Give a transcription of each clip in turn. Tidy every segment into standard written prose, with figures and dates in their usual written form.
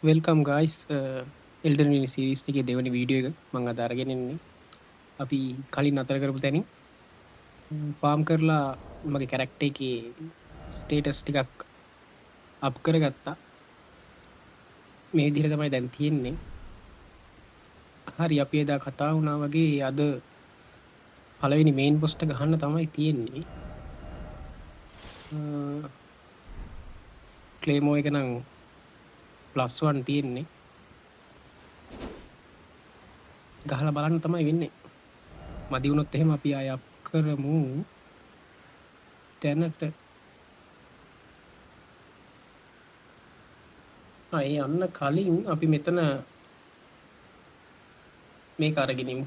Welcome guys එල්ඩන series එක දෙවනි video එක මං අදාරගෙනෙන්නේ අපි කලින් අතර කරපු තැනින් ෆාම් කරලා මගේ කැරක්ට එක ස්ටේටස් ටිකක් අප් කර ගත්තා මේ දිර තමයි දැන් තියෙන්නේ හරි අපි එදා කතා වුණා වගේ අද පලවෙනි මේන් පොස්ට ගහන්න තමයි තියෙන්නේ ක්ලේමෝ එක නම් ප්ලස්වන් තියෙන්නේ ගහල බලන්න තමයි වෙන්නේ මදිවුණොත් එහෙම අපි අය අප් කරමු තැනට අය යන්න කලින් අපි මෙතන මේ අරගෙනමු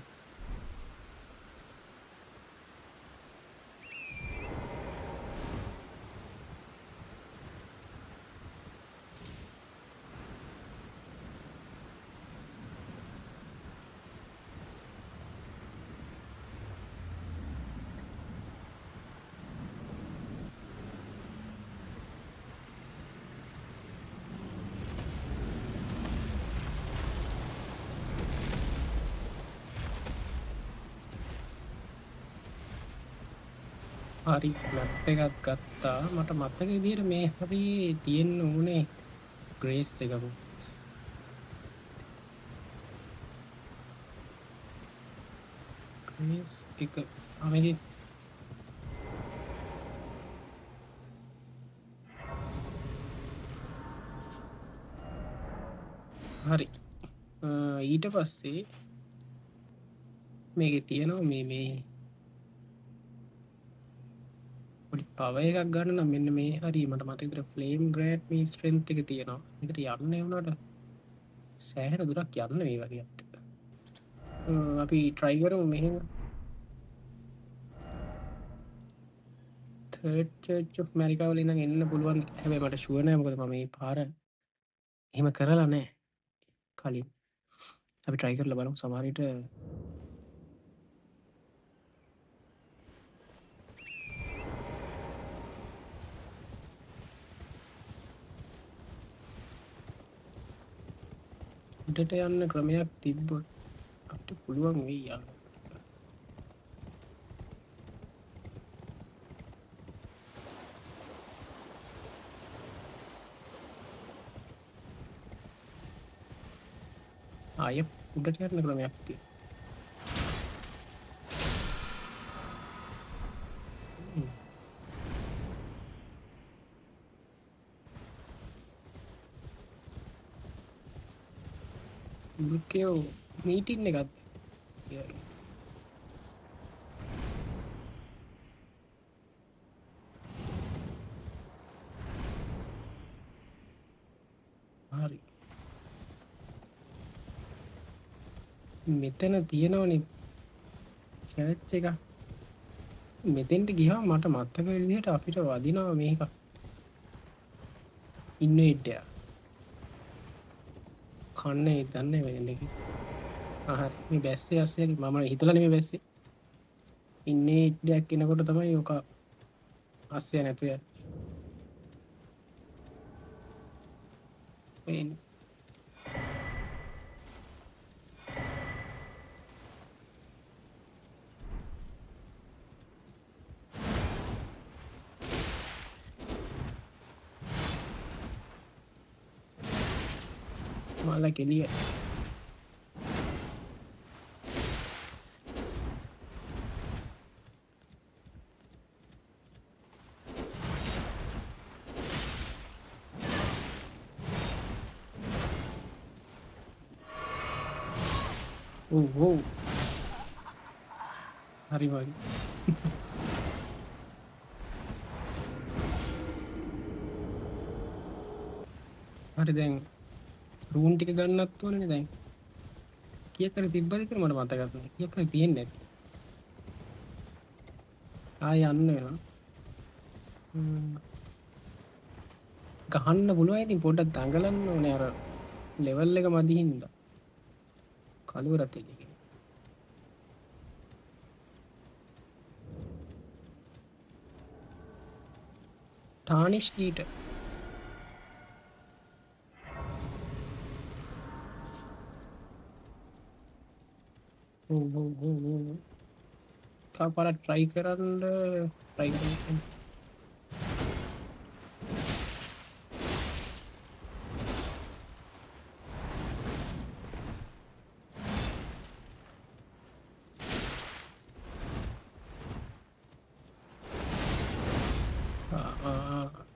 හරි මැප් එකක් ගත්තා මට මත්තක විදිහට මේ හරි තියෙන්න ඕනේ ග්‍රේස් එකම ග්‍රේස් එක අමෙදි හරි ඊට පස්සේ මේක තියෙනවා මේ පොඩි පව එකක් ගන්න නම් මෙන්න මේ හරි මට මතකතර ෆ්ලේම් ග්‍රේඩ් මේ ස්ට්‍රෙන්ත් එක තියෙනවා එකට යන්න වුණාට සෑහෙන දුරක් යන්න මේ වගේත් අපි ට්‍රයි කරමු මෙහෙම චර්ච් මැරිකාවල ඉඳන් එන්න පුළුවන් හැබැයි මට ෂුවර් නෑ මොකද මම මේ පාර එහෙම කරලා නෑ කලින් අපි ට්‍රයි කරලා බලමු සමහර විට උඩට යන්න ක්‍රමයක් තිබ්බොත් අපිට පුළුවන් වෙයි යන්න. ආයෙ උඩට යන්න ක්‍රමයක් තියෙනවා. බුකෝ මීටින් එකක් කියලා. හරි. මෙතන තියෙනවනේ චර්ච් එක. මෙතෙන්ට ගියාම මට මතක විදිහට අපිට වදිනවා මේක. ඉන්වෙඩ් එක. කන්නේ දන්නේ වෙන්නේ. හරි. මේ බැස්සේ ඇස්සේ මම හිතලා නෙමෙයි බැස්සේ. ඉන්වෙඩ් එකක් එනකොට තමයි ඔක අස්සේ නැතු යන්නේ. මාලා කෙලිය. ඔව් හරි වගේ. හරි දැන් රූන් ටික ගන්නත් ඕනනේ දැන්. කීයක් හරි තිබ්බද කියලා මට මතකත් නැහැ. කීයක් හරි තියෙන්නේ නැති. ආය යන්න වෙනවා. ගහන්න පුළුවන් ඉතින් පොඩ්ඩක් දඟලන්න ඕනේ අර ලෙවල් එක මදි හින්දා. කලුවරත් එක. ටානිෂ් ඊට තව පාරක් try කරන්න try කරන්න.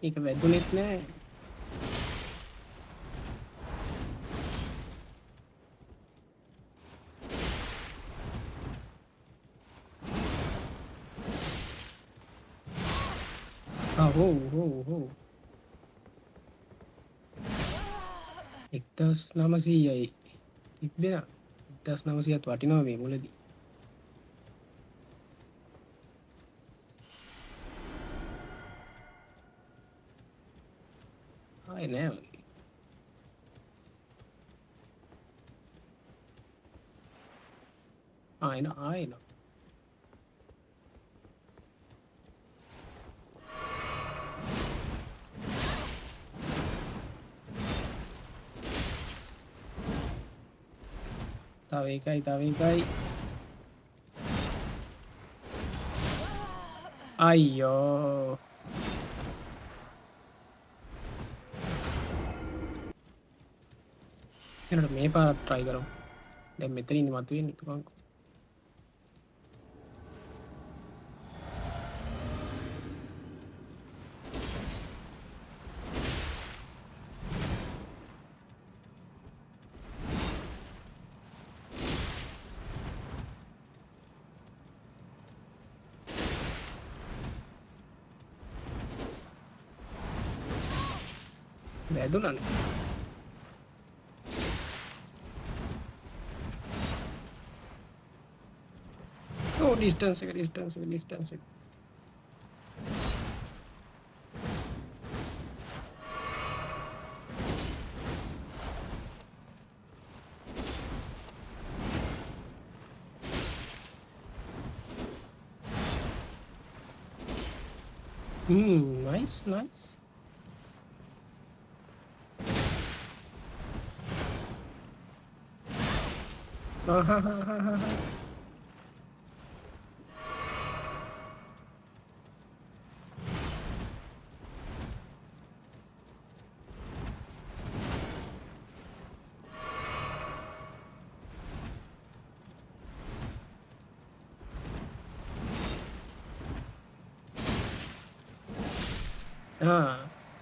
ඒක වැදුනෙත් නෑ. හෝ 1900යි තිබෙන 1900ත් වටිනවා මේ මුලදී. ආයේ නෑ වගේ. ආයෙන තව එකයි අයියෝ එනට මේ පාරත් try කරමු. දැන් මෙතන ඉන්නේ මතුවෙන්නේ තුකංකෝ. වැදුනනේ. distance එක. Nice.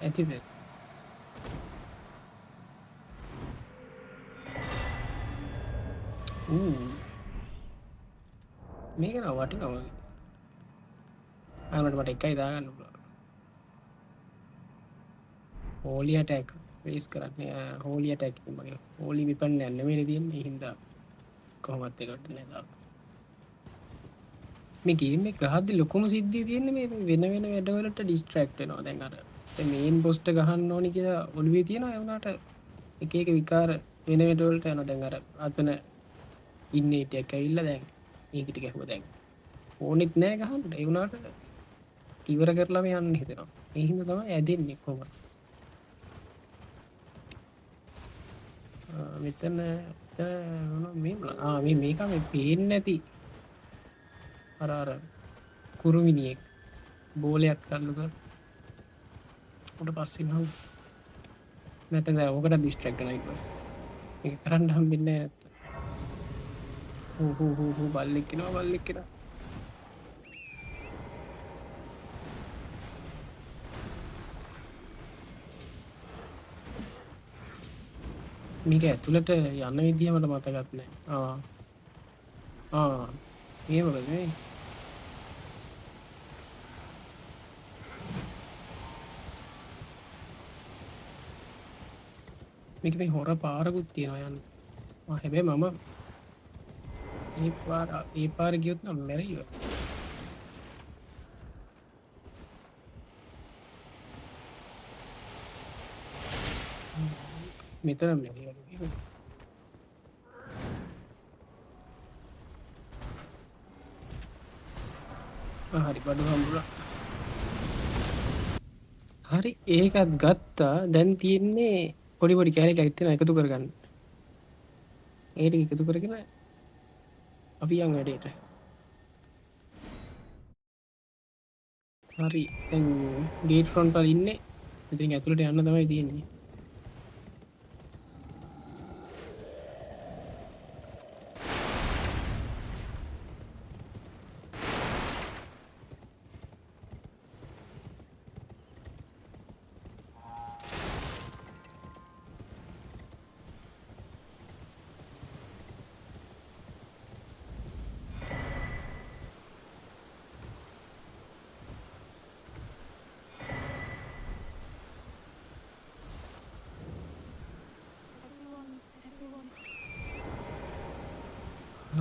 ඇතිද මේක නම් වටිනවා. මට එකයි දාගන්න පුළුවන්. හෝලි ඇටැක් ෆේස් කරන්නේ. හෝලි ඇටැක් මගේ හෝලි වෙපන් නෙමෙයි තියෙන්නේ. හින්දා කොහොමත් ඒකට නෑ දාන්න. මේ ගේම් එක ගහද්දි ලොකුම සිද්ධිය තියෙන්නේ මේ වෙන වැඩවලට ඩිස්ට්‍රැක්ට් වෙනවා. දැන් අර මේන් බොස්ට ගහන්න ඕනි කියලා ඔළුවේ තියෙනවා. ඒ වුණාට එක විකාර වෙන වැඩවලට යනවා. දැන් අර අතන ඉන්නේ ටිකක් ඇවිල්ලා දැන් මේකට ගැහුවා. දැන් ඕනෙත් නෑ ගහන්න. ඒ වුණාට ඉවර කරලාම යන්න හිතෙනවා. ඒ හින්දා තමයි ඇදෙන්නේ කොහොමද. මෙතන මේක මේ පේන්නේ නැති අර කුරුමිනියෙක් බෝලයක් කල්ලු කර උඩ පස්සේ නෝ නැත්නම් ඔකට ඩිස්ට්‍රැක්ට් කරනවා ඊට පස්සේ මේක කරන්න හම්බෙන්නේ නැහැ. හෝ බල්ලෙක් එනවා. මේක ඇතුළට යන්න විදිය මට මතකත් නැහැ. මේ මොකද මේ මේක මේ හොර පාරකුත් තියෙනවා යන්න. හැබැයි මම ඒ පාර ගියොත් නම් මැරෙයිව. මෙතන මැරෙයිව. හරි බඩු හම්බුණා. හරි ඒකත් ගත්තා. දැන් තියෙන්නේ පොඩි කෑලි ටිකක් තියෙනවා එකතු කරගන්න. ඒ ටික එකතු කරගෙන අපි යන් වැඩේට. හරි දැන් ගේට් ෆ්‍රොන්ට් වල ඉන්නේ. ඉතින් ඇතුළට යන්න තමයි තියෙන්නේ.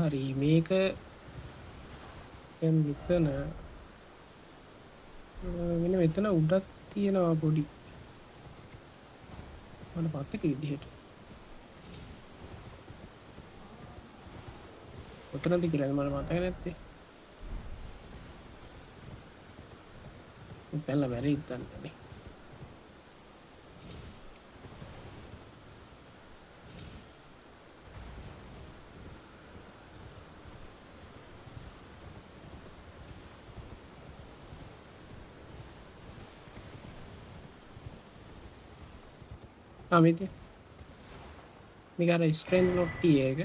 හරි මේක දැන් මෙතන මෙන්න මෙතන උඩක් තියෙනවා පොඩි මම පත්තක විදිහට. ඔතනද කියලා මම මතක නැත්තේ. පැනලා බැරි ඉතින්. මේක මේක අර ස්ට්‍රෙන්ත් ලොක් ටී එක.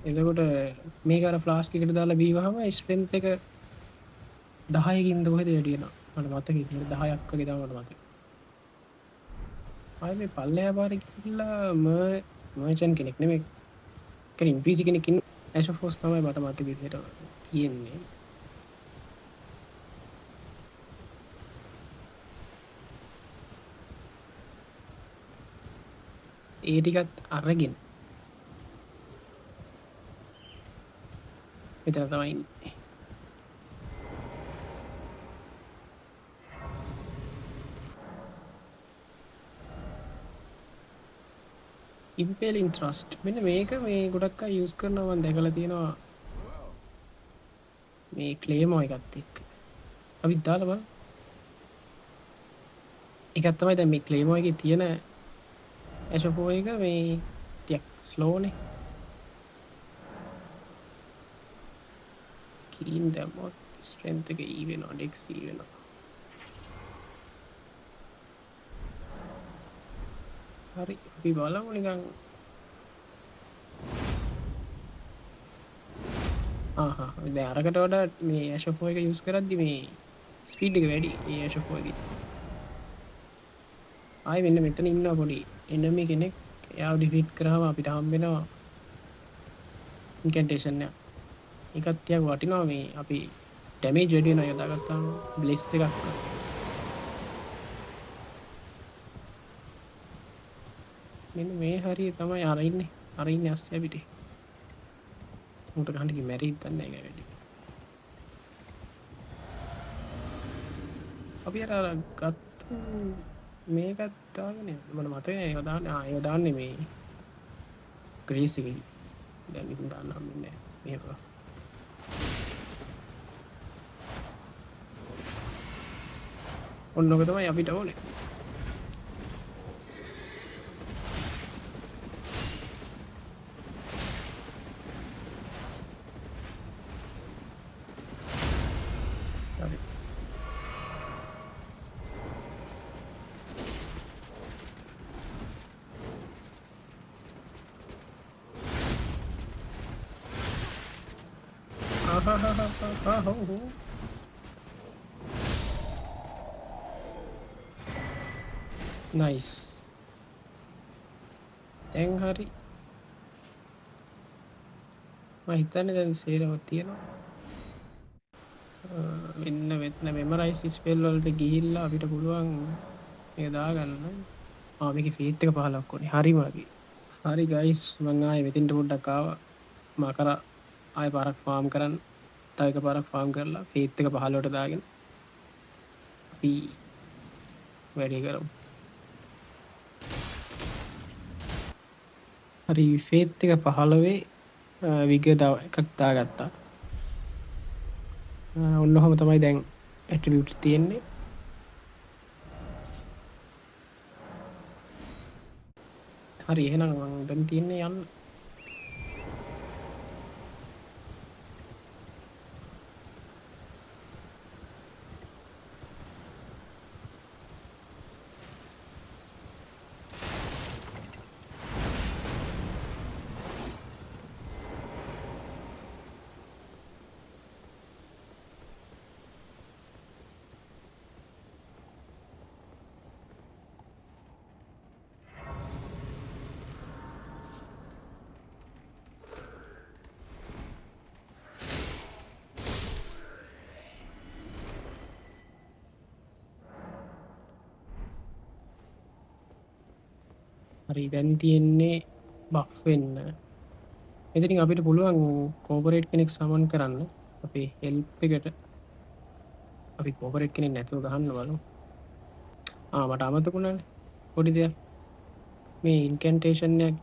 එතකොට මේක අර ෆ්ලාස්ක් එකට දාලා බීවහම ස්ට්‍රෙන්ත් එක 10කින්ද කොහෙද වැඩි වෙනවා. මට මතකයි 10ක් වගේ තමයි මට මතකයි. ආයේ මේ පල්ලෙහා පාරේ ගිහිල්ලා මර්චන්ට් කෙනෙක් නෙමෙයි. කෙනෙක් PC කෙනෙක් ඉන්න ඇෂෆෝස් තමයි මට මතක විදිහට තියෙන්නේ. ඒ ටිකත් අරගෙන මෙතන තමයි ඉන්නේ. ඉම්පෙලින් ට්‍රස්ට් මෙන්න මේක මේ ගොඩක් අය යූස් කරනවා මම දැකලා තියෙනවා මේ ක්ලේමෝ එකත් එක්ක. අපි දාලා බලමු. ඒකත් තමයි දැන් මේ ක්ලේමෝ එකේ තියෙන ඇෂෆෝ එක මේ ටිකක් ස්ලෝනේ. කීන් දැම්මොත් ස්ට්‍රෙන්ත් එක ඊ වෙනවා ඩෙක්ස් ඊ වෙනවා. හරි අපි බලමු නිකන් දැන් අරකට වඩා මේ ඇෂෆෝ එක යූස් කරද්දි මේ ස්පීඩ් එක වැඩි මේ ඇෂෆෝ එකේ. ආයි මෙන්න මෙතන ඉන්නවා පොඩි එනමි කෙනෙක්. එයාව ඩිෆීට් කරාම අපිට හම්බ වෙනවා ඉන්කැන්ටේෂන් එක. ඒකත් ටිකක් වටිනවා මේ අපි ඩැමේජ් වැඩි වෙනවා යොදාගත්තාම බ්ලෙස් එකක්. මෙන්න මේ හරිය තමයි අර ඉන්නේ අස්සේ අපිට. උන්ට ගහන්න කි මැරිත් දන්නේ නැහැ වැඩි. අපි අර ගත්තු මේකත් දාගෙන මම මතකයි ඒක දාන්නේ මේ ග්‍රේස් එකේ. දැන් ඉතින් දාන්නම් මෙන්න මේක. ඔන්නෝක තමයි අපිට ඕනේ. නයිස්. දැන් හරි මම හිතන්නේ දැන් සේරම තියෙනවා. මෙන්න මෙතන මෙමරයිස් ස්පෙල් වලට ගිහිල්ලා අපිට පුළුවන් මේක දාගන්න. මේකේ ෆීත් එක 15ක් ඕනේ. හරිම වගේ. හරි ගයිස් මම ආයේ මෙතෙන්ට පොඩ්ඩක් ආවා. මම කරා ආයෙ පාරක් ෆාම් කරන්න. තව එක පාරක් ෆාම් කරලා ෆීත් එක 15ට දාගෙන අපි වැඩි කරමු. හරි ෆේත් එක 15 විග එකක් දාගත්තා. ඔන්න ඔහම තමයි දැන් ඇට්‍රිබියුට්ස් තියෙන්නේ. හරි එහෙනම් මම දැන් තියන්නේ යන්න. හරි දැන් තියෙන්නේ බෆ් වෙන්න. ඉතින් අපිට පුළුවන් කෝපරේට් කෙනෙක් සමන් කරන්න අපේ හෙල්ප් එකට. අපි කෝපරේට් කෙනෙක් නැතුව ගහන්න බලමු. මට අමතකුණානේ පොඩි දෙයක්. මේ ඉන්කැන්ටේෂන් එක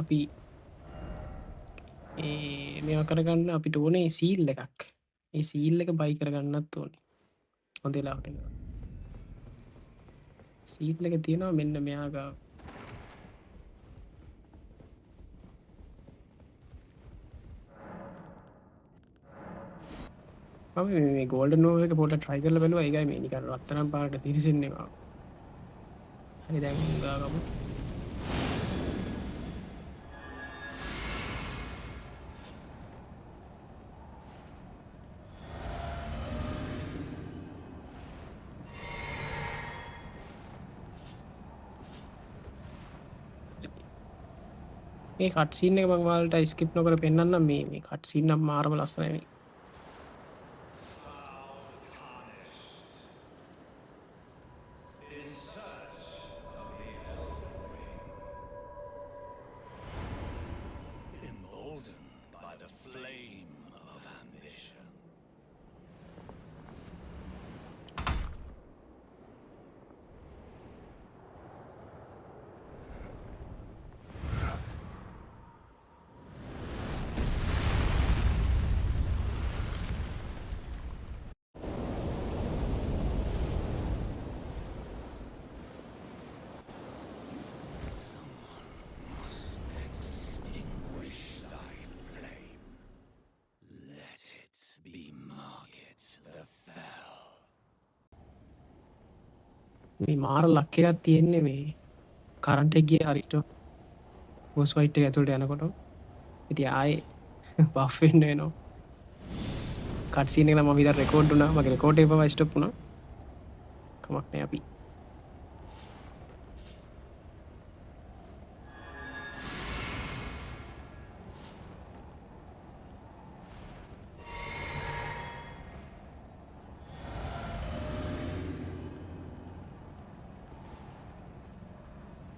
අපි මේවා කරගන්න අපිට ඕනේ සීල් එකක්. ඒ සීල් එක බයි කරගන්නත් ඕනේ. හොඳ වෙලාවට එනවා. සීල් එක තියෙනවා මෙන්න මෙයා ගාව. මම මේ ගෝල්ඩන් නෝව එක පොඩ්ඩක් try කරලා බලුවා. ඒකයි මේ නිකන් රත්තරන් පාට තිරිසෙන්නේ ආවා. හරි දැන් ගාගමු. මේ කට් සීන් එක මම ඔයාලට ස්කිප් නොකර පෙන්නන්නම්. මේ කට් සීන් නම් මාරම ලස්සනයි මේ. Emboldened by the flame of ambition. මේ මාර ලක් එකක් තියෙන්නේ මේ කරන්ට් එක ගියේ හරියට බොස් ෆයිට් එක ඇතුළට යනකොට. ඉතින් ආයේ බෆ් වෙන්න වෙනවා. කට් සීන් එක නම් මම විතර රෙකෝඩ් වුණා. මගේ රෙකෝඩ් එක පවා ස්ටොප් වුණා. කමක් නෑ අපි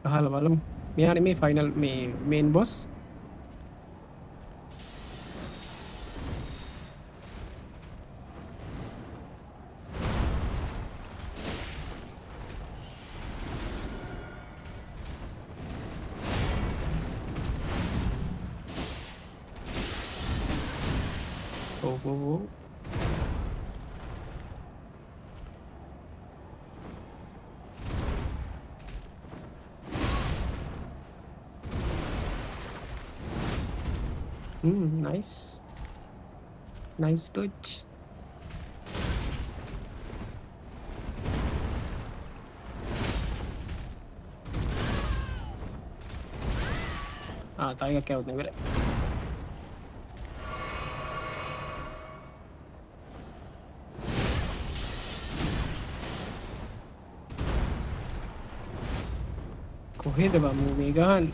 ගහලා බලමු. මෙයානේ මේ ෆයිනල් මේ මේන් boss. Oh. Nice. Nice dodge. Tayo ka count na wala. කොහෙද බං මේ ගහන්නේ?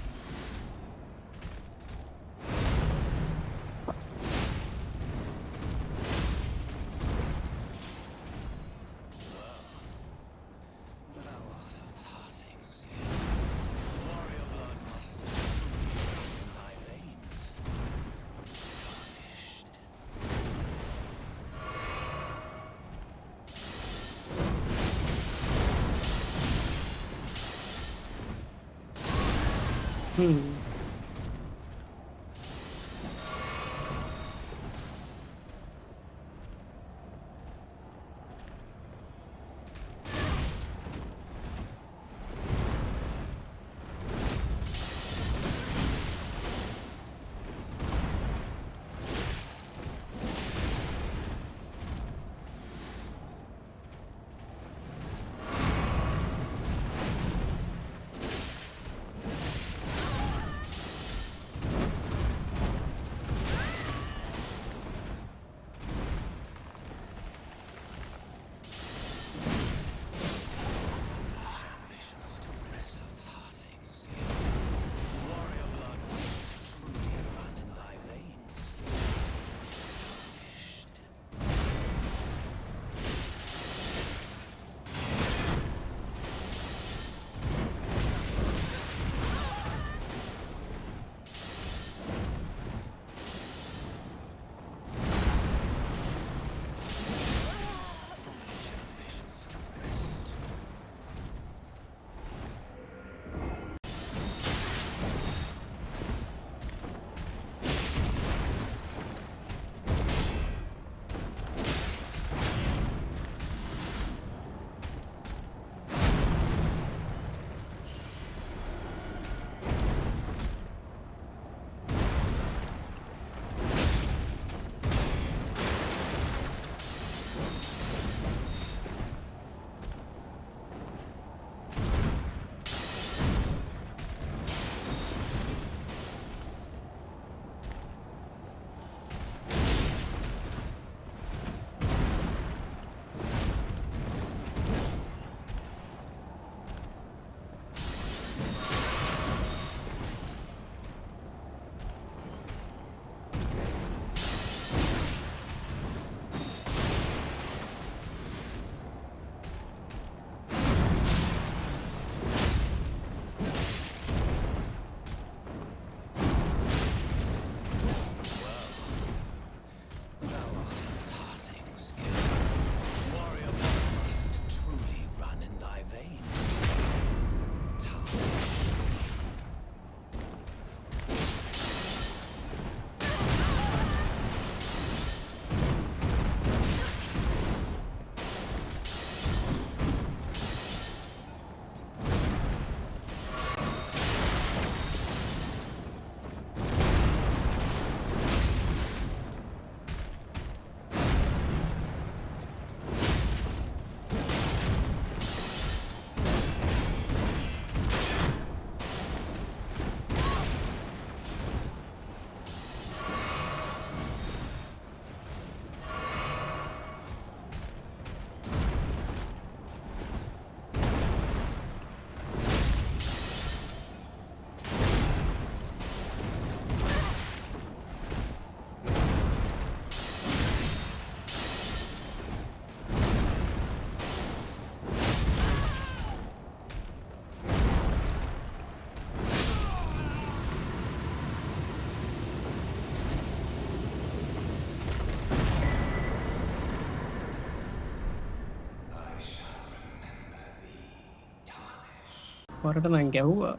වරට නම් ගැහ්වා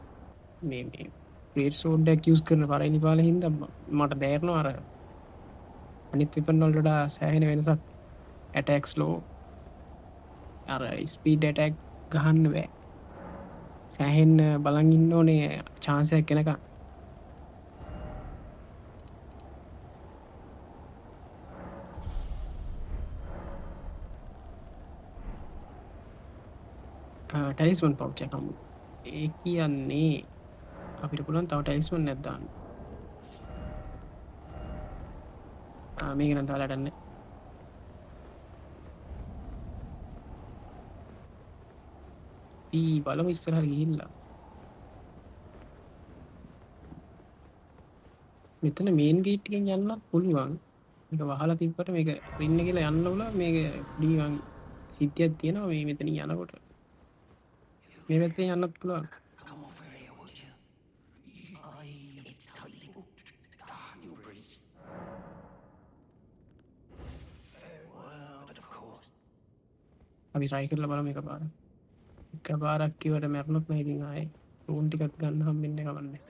මේ ප්‍රේට් සෝඩ්ඩක් යස් කරන පරයිනි පාල හිද මට දෑරනවා අර අනිත් විපන්නොල්ලට සෑහෙන වෙනසක් ඇටක්ස් ලෝ අර ස්පීඩ ඇටක් ගහන්න බෑ සෑහෙන් බලන් ඉන්න ඕනේ චාන්සයක් කෙනක ටැලිස්මන් පෞච්චකම් ඒ කියන්නේ අපිට පුළන් තව ටැලිස්මන් නැද්දාන්න මේ ගෙන තාලටන්න බලම ඉස්තරහ ගිහිල්ලා මෙතන මේන් ගේට්ටිකෙන් යන්නත් පුළුවන් එක වහලා තිබ්බට මේක රින්න කියලා යන්න උලා මේක ඩීවන් සිද්ධියක් තියෙනවා මේ මෙතන යනකොට මේ පැත්තේ යන්නත් පුළුවන් Come over here, would you? It's tightly booked. Can you breathe? Farewell, but of course. අපි try කරලා බලමු එක පාරක් කිව්වට මැරුණොත් නම් ඉතින් ආයේ රූම් ටිකක් ගන්න හම්බෙන්නේ කවන්නේ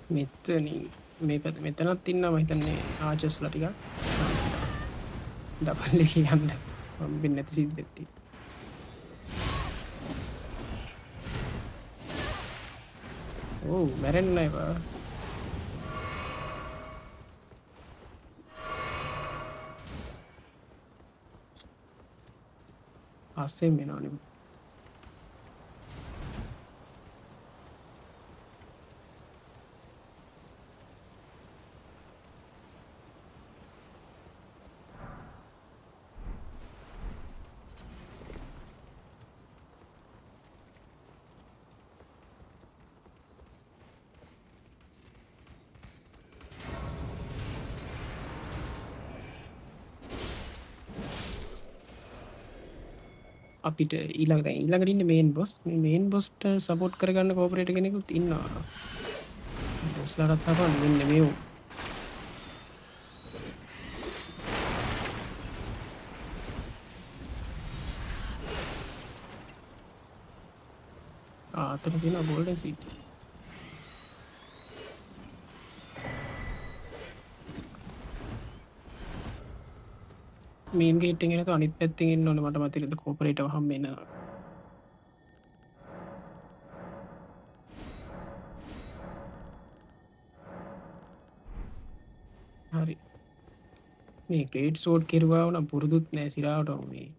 මෙතනින් මේ පැත්ත මෙතනත් ඉන්නවා මම හිතන්නේ ආචස්ලා ටිකක් ඩබල් එකේ යන්න හම්බෙන්නේ නැති සිද්ධියක් තියෙනවා ඔව් මැරෙන්න එපා ආසෙන් වෙනවනේ අපිට ඊළඟට ඉන්න මේන් බොස් මේ මේන් බොස්ට සපෝට් කරගන්න කෝපරේටර් කෙනෙකුත් ඉන්නවා බොස්ලාටත් අපන් මෙන්න මේ අතන තියෙන ගෝල්ඩන් සීට් මේන් ගේට් එකෙන් එනකොට අනිත් පැත්තෙන් එන්න ඕනේ මට මතකද කෝපරේටර් හම්බෙන්න හරි මේ ග්‍රේට් සෝඩ් කෙරුවා වුණා පුරුදුත් නෑ සිරාවට මේ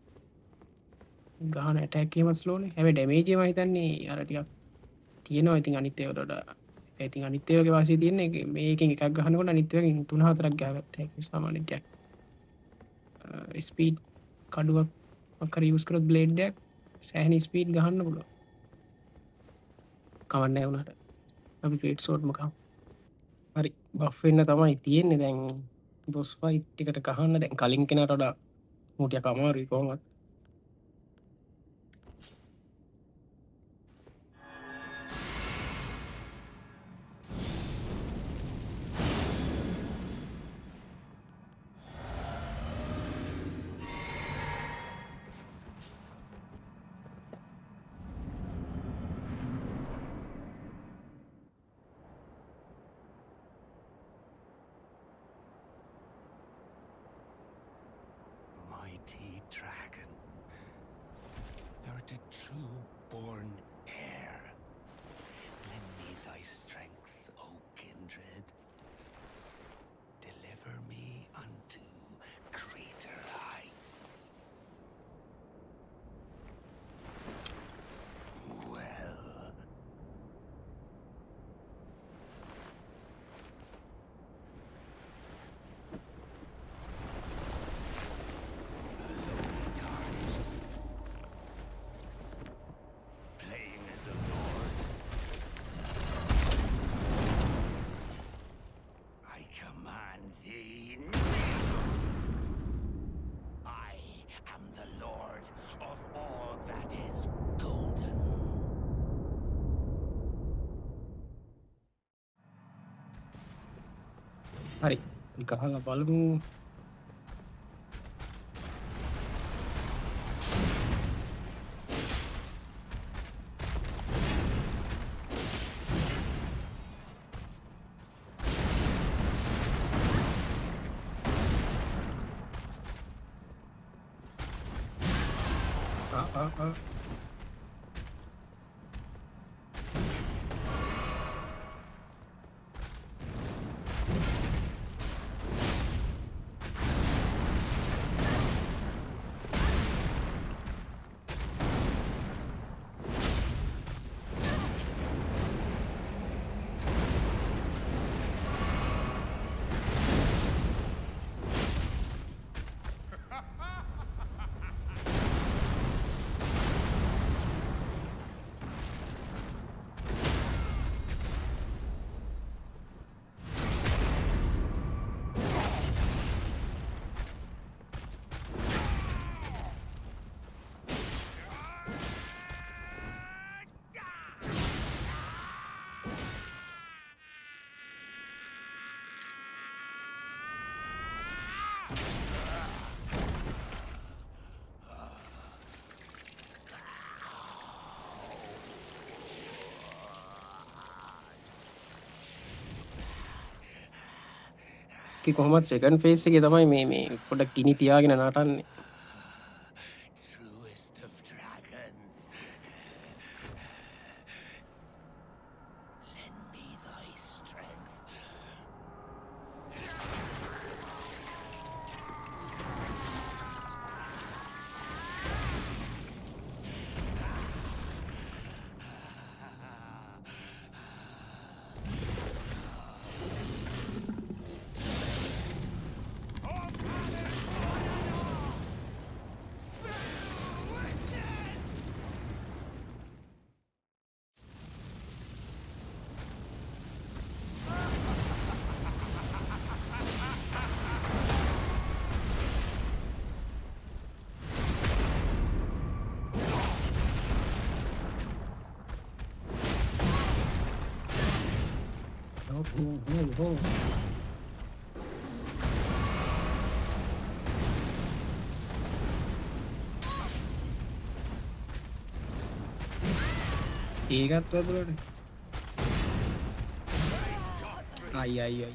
ගහන ඇටැක් එකම ස්ලෝනේ හැබැයි ඩැමේජ් එක මම හිතන්නේ අර ටිකක් තියෙනවා ඉතින් අනිත් ඒවාට වඩා ඉතින් අනිත් ඒවාගේ වාසිය තියෙන්නේ මේකෙන් එකක් ගහනකොට අනිත් ඒවාගෙන් 3-4ක් ගහගත්තා ඒක සාමාන්‍ය දෙයක් ස්පීඩ් කඩුවක් මොකක් හරි යූස් කරොත් බ්ලේඩ් එකක් සෑහෙන ස්පීඩ් ගහන්න පුළුවන් කවන්න නැහැ උනාට අපි ග්‍රේට් සෝඩ් මොකක් හරි බෆ් වෙන්න තමයි තියෙන්නේ දැන් බොස් ෆයිට් ටිකට ගහන්න දැන් කලින් කෙනාට වඩා මූටියක් අමාරුයි කොහොමද Mighty dragon. හරි. ගහලා බලමු. ආ ආ ආ. කොහොමත් සෙකන්ඩ් ෆේස් එකේ තමයි මේ පොඩ්ඩක් ගිනි තියාගෙන නටන්නේ. Truest of dragons, lend me thy strength. හෝ. ඒකත් වැදුරට. අයි.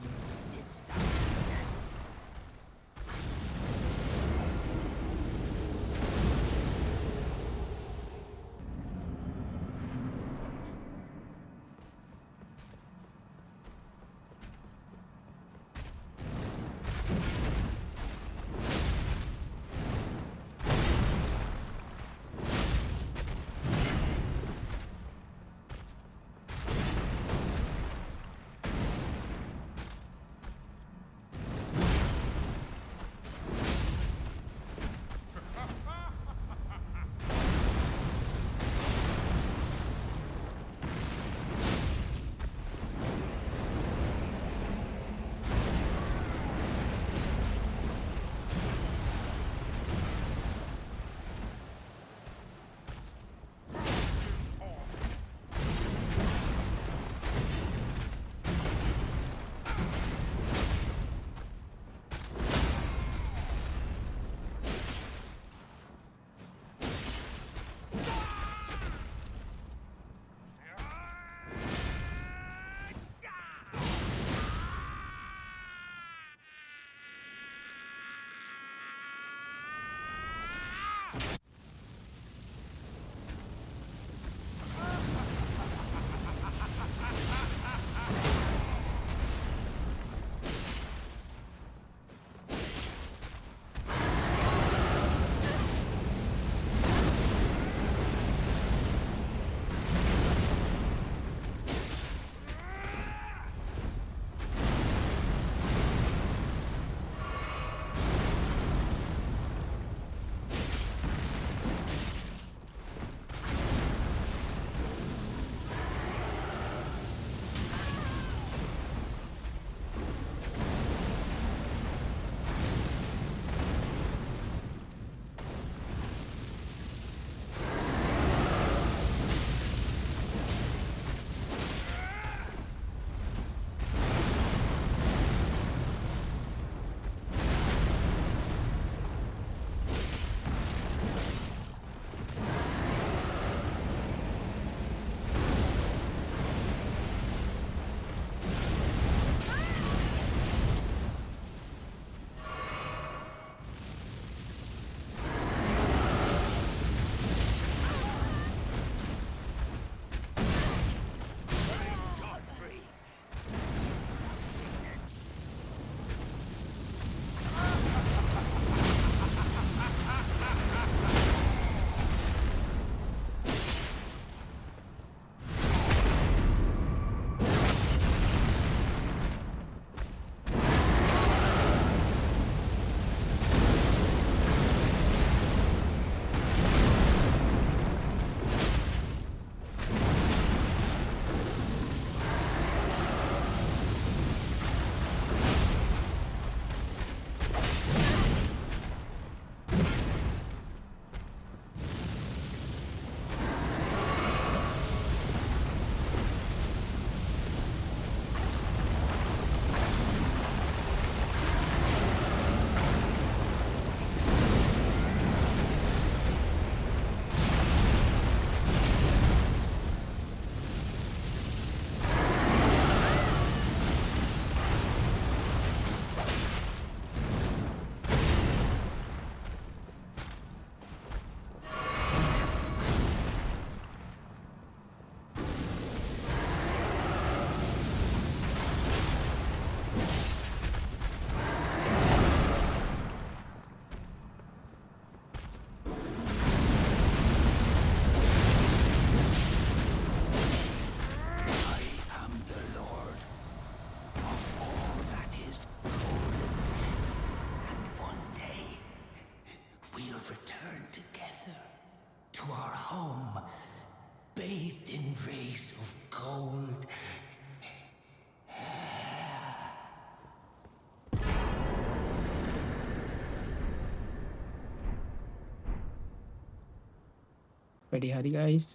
වැඩි හරි ගයිස්.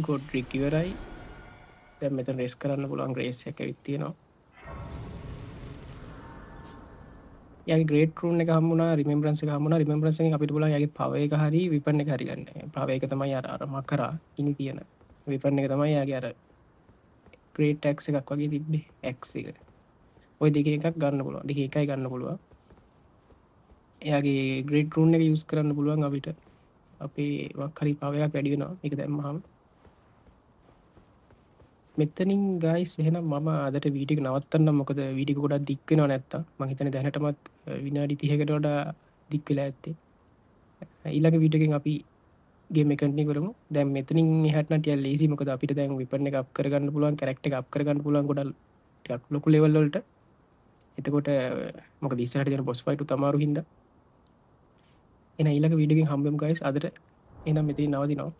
ගොඩ්රික් ඉවරයි. දැන් මෙතන රේස් කරන්න පුළුවන් රේස් එකක් ඇවිත් තියෙනවා. යාගේ ග්‍රේට් රූන් එක හම්බුණා, රිමෙම්බරන්ස් එක හම්බුණා. රිමෙම්බරන්ස් එකෙන් අපිට පුළුවන් යාගේ පවර් එක හරි විපන් එක හරි ගන්න. පවර් එක තමයි අර මකරා ඉනි තියෙන. විපන් එක තමයි යාගේ අර ග්‍රේට් ඇක්ස් එකක් වගේ තිබ්බේ. ඇක්ස් එක. ওই දෙකේ එකක් ගන්න පුළුවන්. දෙකේ එකයි ගන්න පුළුවන්. එයාගේ ග්‍රේට් රූන් එක යූස් කරන්න පුළුවන් අපිට. අපේ වක්හරි පවර් එකක් වැඩි වෙනවා. මේක දැම්මහම. මෙතනින් ගයිස් එහෙනම් මම අදට වීඩියෝ එක නවත්තන්නම්. මොකද වීඩියෝ ගොඩක් දික් වෙනවා නැත්තම්. මම හිතන්නේ දැනටමත් විනාඩි 30කට වඩා දික් වෙලා ඇත්තේ. ඊළඟ වීඩියෝ එකෙන් අපි ගේම් එක කන්ටිනියු කරමු. දැන් මෙතනින් එහාට නම් ටිකක් ලේසි. මොකද අපිට දැන් වෙපන් එක අප් කරගන්න පුළුවන්, කැරක්ටර් එක අප් කරගන්න පුළුවන් ගොඩක් ටිකක් ලොකු ලෙවල් වලට. එතකොට මොකද ඉස්සරහට දෙන බොස් ෆයිට් උත් අමාරු හින්දා. එහෙනම් ඊළඟ වීඩියෝ එකෙන් හම්බෙමු ගයිස්. අදට එහෙනම් මෙතනින් නවතිනවා.